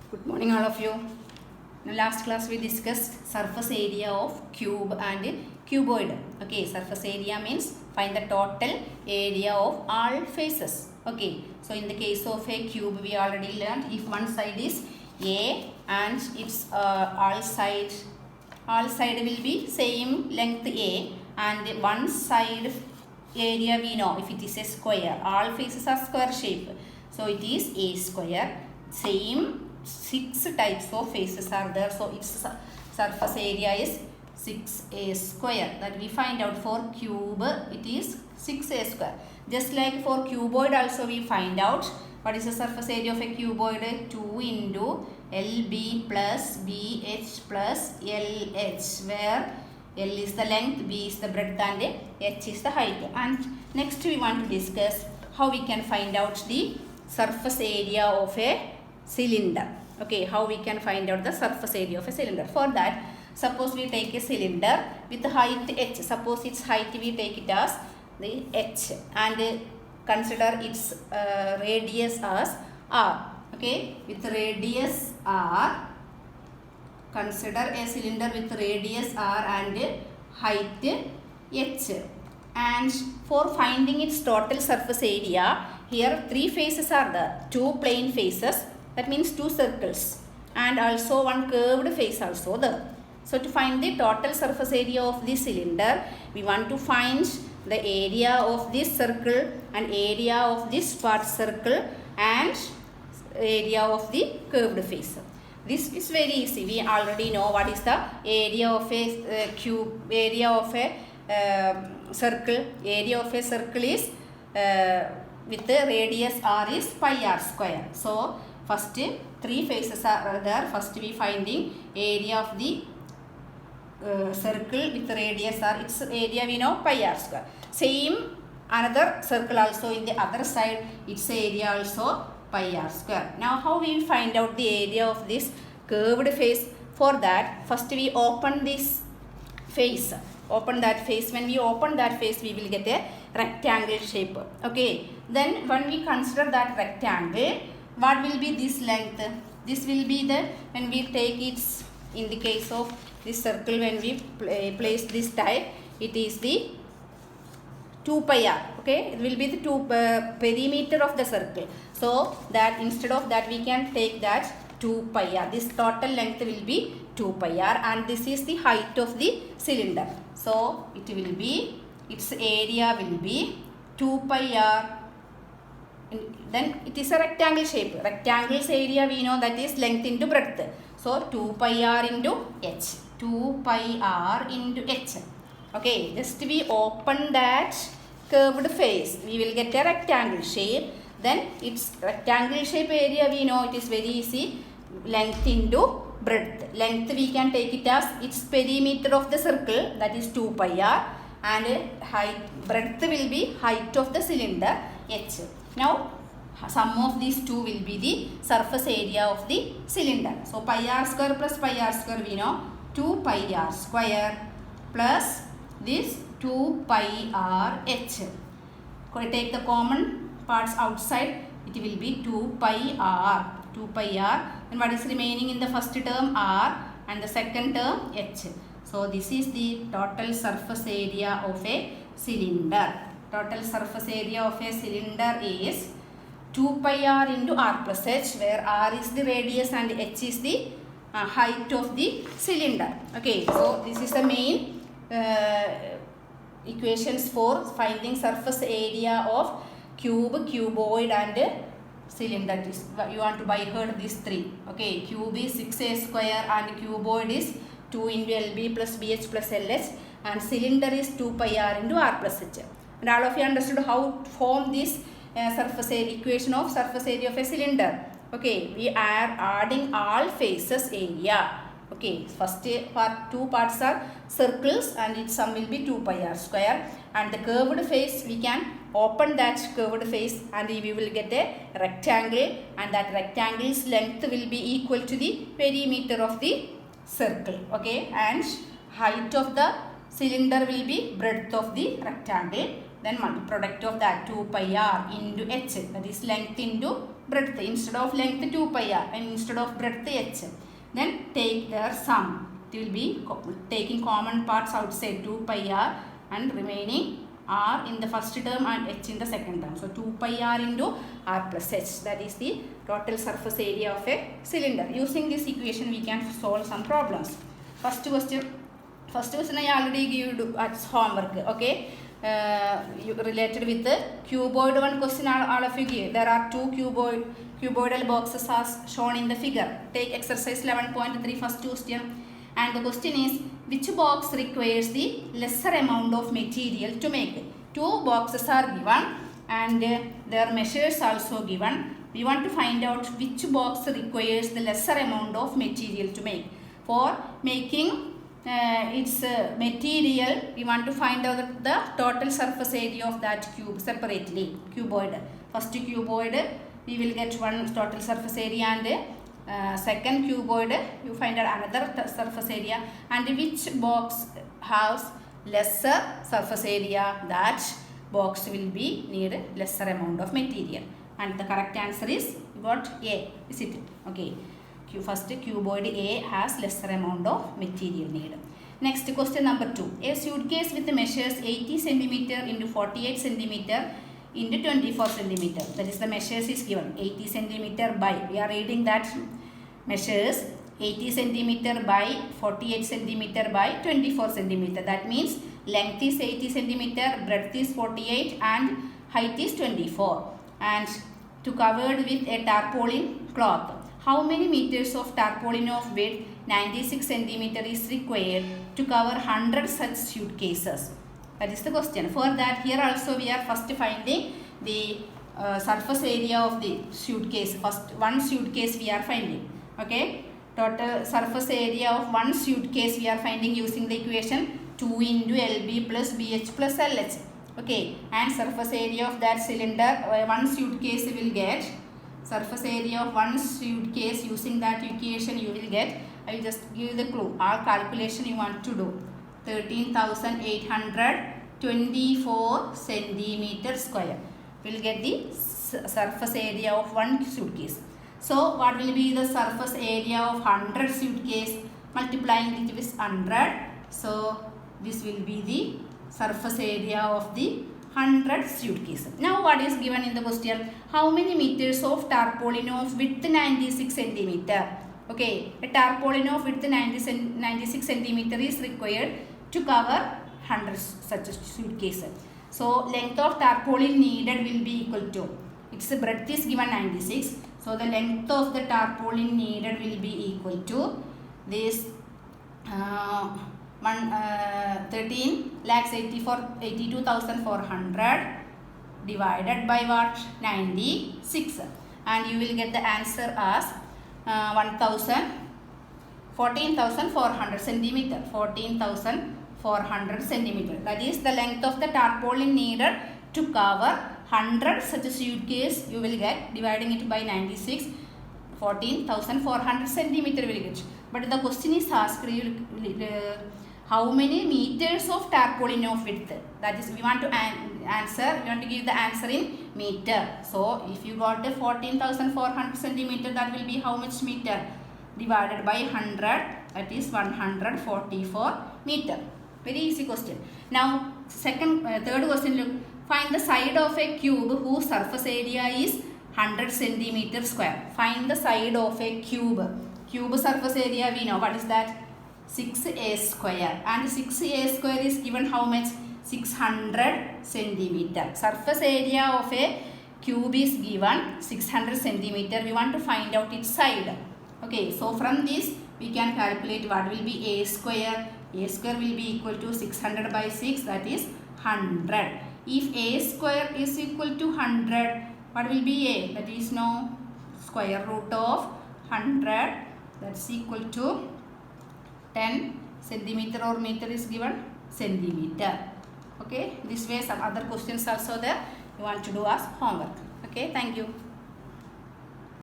Good morning all of you. In the last class we discussed surface area of cube and cuboid. Okay, surface area means find the total area of all faces. Okay, so in the case of a cube we already learned if one side is A and its all side will be same length A, and one side area we know if it is a square, all faces are square shape, so it is A square. Same 6 types of faces are there, so its surface area is 6a square. That we find out for cube it is 6a square. Just like for cuboid also we find out what is the surface area of a cuboid. 2 into LB plus BH plus LH, where L is the length, B is the breadth and H is the height. And next we want to discuss how we can find out the surface area of a cylinder. Okay, how we can find out the surface area of a cylinder. For that, suppose we take a cylinder with height h. Suppose its height we take it as the h and consider its radius as r. Okay, with radius r, consider a cylinder with radius r and height h. And for finding its total surface area, here 3 faces are there, 2 plane faces, that means 2 circles, and also one curved face also there. So to find the total surface area of the cylinder, we want to find the area of this circle and area of this part circle and area of the curved face. This is very easy. We already know what is the area of a cube, area of a circle. Area of a circle is with the radius r is pi r square. So first 3 faces are there. First we finding area of the circle with radius r. Its area we know pi r square. Same another circle also in the other side. Its area also pi r square. Now how we find out the area of this curved face? For that, first we open this face. Open that face. When we open that face, we will get a rectangle shape. Okay. Then when we consider that rectangle, what will be this length? This will be the, when we take its, in the case of this circle, when we place this type, it is the 2 pi r. Okay, it will be the perimeter of the circle. So that instead of that we can take that 2 pi r. This total length will be 2 pi r, and this is the height of the cylinder. So it will be, its area will be 2 pi r. Then it is a rectangle shape. Rectangle's area we know that is length into breadth. So 2 pi r into h. 2 pi r into h. Okay, just we open that curved face, we will get a rectangle shape. Then its rectangle shape area we know it is very easy. Length into breadth. Length we can take it as its perimeter of the circle, that is 2 pi r, and height, breadth will be height of the cylinder h. Now sum of these two will be the surface area of the cylinder. So pi r square plus pi r square we know 2 pi r square plus this 2 pi r h. Take the common parts outside, it will be 2 pi r. 2 pi r. And what is remaining in the first term? R, and the second term h. So this is the total surface area of a cylinder. Total surface area of a cylinder is 2 pi r into r plus h, where r is the radius and h is the height of the cylinder. Okay, so this is the main equations for finding surface area of cube, cuboid and cylinder. You want to by heart these 3. Okay, cube is 6a square and cuboid is 2 into LB plus BH plus LH, and cylinder is 2 pi r into r plus h. And all of you understood how to form this surface area, equation of surface area of a cylinder. Okay, we are adding all faces area. Okay, first part, 2 parts are circles and its sum will be 2 pi r square, and the curved face we can open that curved face and we will get a rectangle, and that rectangle's length will be equal to the perimeter of the circle. Okay, and height of the cylinder will be breadth of the rectangle. Then product of that 2 pi r into h, that is length into breadth. Instead of length 2 pi r and instead of breadth h. Then take their sum. It will be taking common parts outside 2 pi r and remaining r in the first term and h in the second term. So 2 pi r into r plus h. That is the total surface area of a cylinder. Using this equation we can solve some problems. First question I already gave you at homework. Okay. Related with the cuboid one question all of you give. There are two cuboidal boxes as shown in the figure. Take exercise 11.3 first question. And the question is, which box requires the lesser amount of material to make? Two boxes are given and their measures also given. We want to find out which box requires the lesser amount of material to make. For making its material, we want to find out the total surface area of that cube separately. Cuboid. First cuboid, we will get one total surface area, and second cuboid, you find out another surface area, and which box has lesser surface area, that box will be need lesser amount of material. And the correct answer is got A, is it? Okay. First cuboid A has lesser amount of material need. Next question number 2. A suitcase with measures 80 cm into 48 cm into 24 cm. That is the measures is given 80 cm by. We are reading that measures 80 cm by 48 cm by 24 cm. That means length is 80 cm, breadth is 48 and height is 24. And to covered with a tarpaulin cloth. How many meters of tarpaulin of width 96 cm is required to cover 100 such suitcases? That is the question. For that, here also we are first finding the surface area of the suitcase. First one suitcase we are finding. Okay. Total surface area of one suitcase we are finding using the equation 2 into LB plus BH plus LH. Okay. And surface area of that cylinder, one suitcase will get. Surface area of one suitcase using that equation you will get. I will just give the clue. Our calculation you want to do. 13,824 centimeter square. We will get the surface area of one suitcase. So what will be the surface area of 100 suitcase? Multiplying it with 100. So this will be the surface area of the 100 suitcases. Now what is given in the question? How many meters of tarpaulin of width 96 centimeter? Okay, a tarpaulin of width 96 centimeter is required to cover 100 such suitcases. So length of tarpaulin needed will be equal to, its breadth is given 96. So the length of the tarpaulin needed will be equal to this 13,82,400 divided by what? 96, and you will get the answer as 14,400 centimeter. 14,400 centimeter. That is the length of the tarpaulin needed to cover 100 such a suitcase. You will get, dividing it by 96, 14,400 centimeter will get. But the question is asked how many meters of tarpaulin of width? That is, we want to answer. We want to give the answer in meter. So if you got a 14,400 centimeter, that will be how much meter? Divided by 100, that is 144 meter. Very easy question. Now third question, look. Find the side of a cube whose surface area is 100 centimeter square. Find the side of a cube. Cube surface area we know. What is that? 6a square. And 6a square is given how much? 600 centimeter. Surface area of a cube is given 600 centimeter. We want to find out its side. Okay, so from this we can calculate what will be a square. A square will be equal to 600 by 6, that is 100. If a square is equal to 100, what will be a? That is no square root of 100. That's equal to 10 centimeter, or meter is given centimeter. Okay, this way some other questions also there you want to do as homework. Okay, thank you.